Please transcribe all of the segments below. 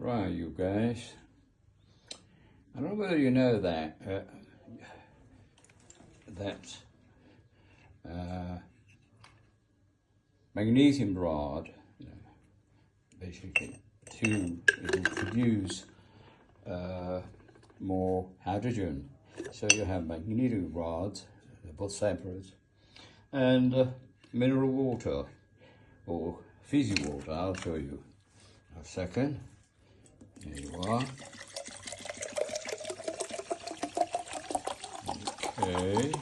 Right, you guys. I don't know whether you know that magnesium rod, basically, it will produce more hydrogen. So you have magnesium rods, both separate, and mineral water or Fizzy water. I'll show you a second. There you are. Okay.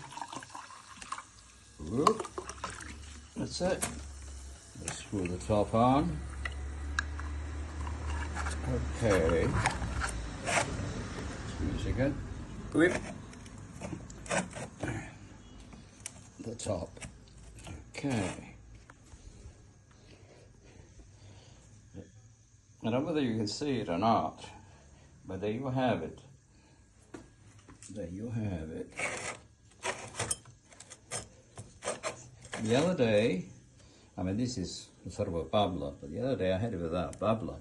Whoop. That's it. Let's screw the top on. Okay. Just give me a second. Whip. The top. Okay. I don't know whether you can see it or not, but there you have it. There you have it. The other day, I mean, this is sort of a bubbler, but the other day I had it without bubbler.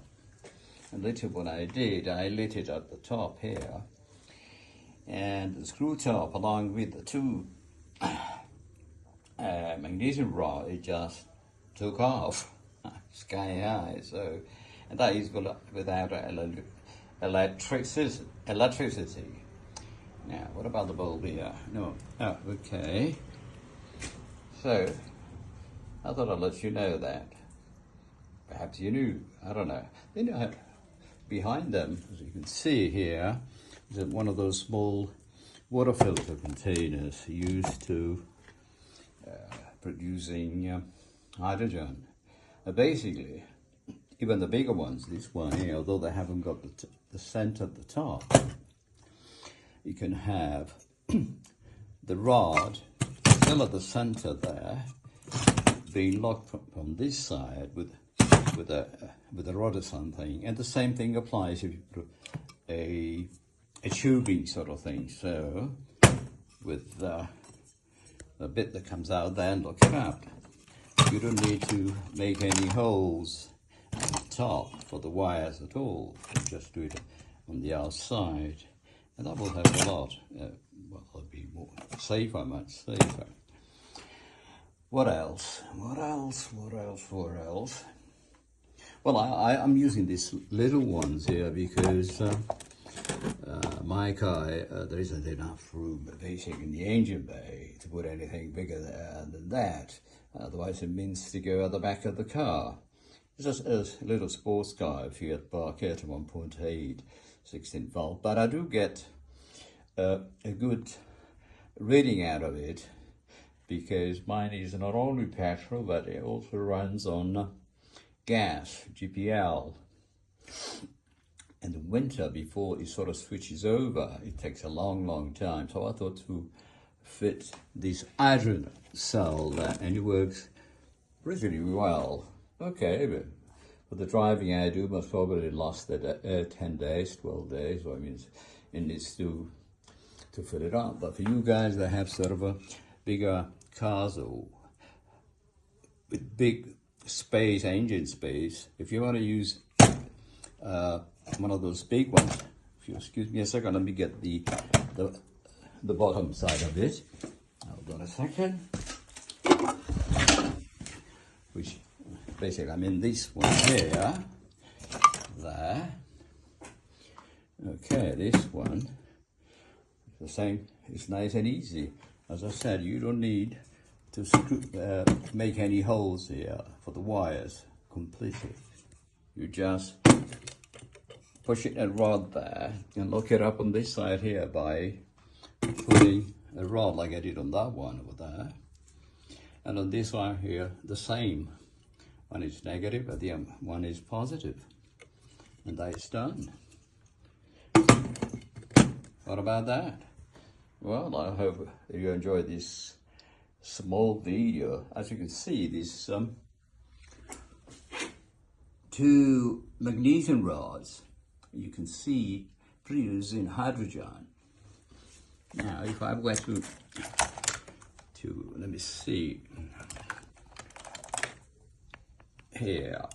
And later when I did, I lit it at the top here. And the screw top, along with the two magnesium rod, it just took off sky high. So, and that is without electricity. Now, what about the bulb here? No. Oh, okay. So, I thought I'd let you know that. Perhaps you knew. I don't know. Then you have behind them, as you can see here, is one of those small water filter containers used to producing hydrogen. Basically, even the bigger ones, this one here, although they haven't got the scent at the top, you can have the rod still at the center there, being locked from this side with a rod or something, and the same thing applies if you put a tubing sort of thing. So with the bit that comes out there, and look it up. You don't need to make any holes at the top for the wires at all. You just do it on the outside, and that will help a lot. Well, it'll be more safer, much safer. What else? What else? What else? What else? Well, I'm using these little ones here because my car, there isn't enough room, basically, in the engine bay to put anything bigger than that. Otherwise, it means to go at the back of the car. It's just a little sports car, Fiat Barchetta 1.8, 16 volt. But I do get a good reading out of it because mine is not only petrol, but it also runs on gas, GPL. In the winter, before it sort of switches over, it takes a long time. So I thought to fit this hydrogen cell there, and it works pretty well. Okay, but for the driving I do, most probably last 10 days, 12 days, so I mean, it needs to fill it up. But for you guys that have sort of a bigger cars or with big space, engine space, if you want to use one of those big ones, if you excuse me a second, let me get the bottom side of it. Hold on a second. Which basically, I mean this one here, there. Okay, this one, the same, it's nice and easy. As I said, you don't need to make any holes here for the wires completely. You just push it and rod there and lock it up on this side here by putting a rod like I did on that one over there. And on this one here, the same. One is negative, but the other one is positive. And that is done. What about that? Well, I hope you enjoyed this small video. As you can see, these two magnesium rods, you can see producing hydrogen. Now, if I were to let me see here,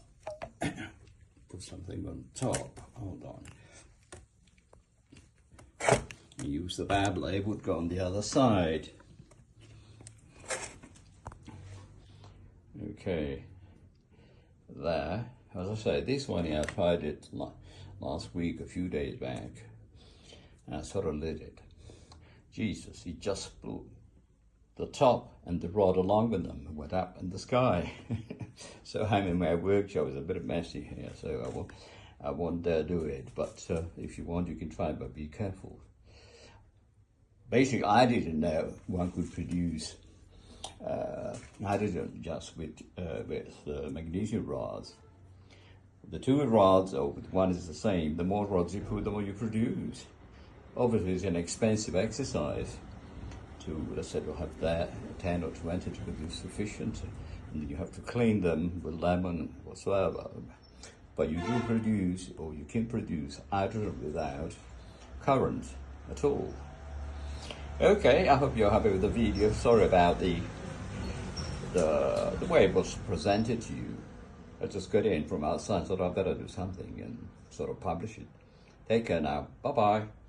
put something on top. Hold on. Use the bad label, would go on the other side. Okay, there. As I say, this one here, I tried it last week, a few days back, and I sort of lit it. Jesus, it just blew. The top and the rod along with them went up in the sky. So I'm in my workshop. It's a bit messy here, so I won't dare do it. But if you want, you can try, but be careful. Basically, I didn't know one could produce hydrogen just with magnesium rods. The two rods, or one is the same. The more rods you put, the more you produce. Obviously, it's an expensive exercise to, let's say, to have that 10 or 20 to produce sufficient, and then you have to clean them with lemon whatsoever. But you do produce, or you can produce hydrogen without current at all. Okay, I hope you're happy with the video. Sorry about the way it was presented to you. I just got in from outside, so I better do something and sort of publish it. Take care now. Bye-bye.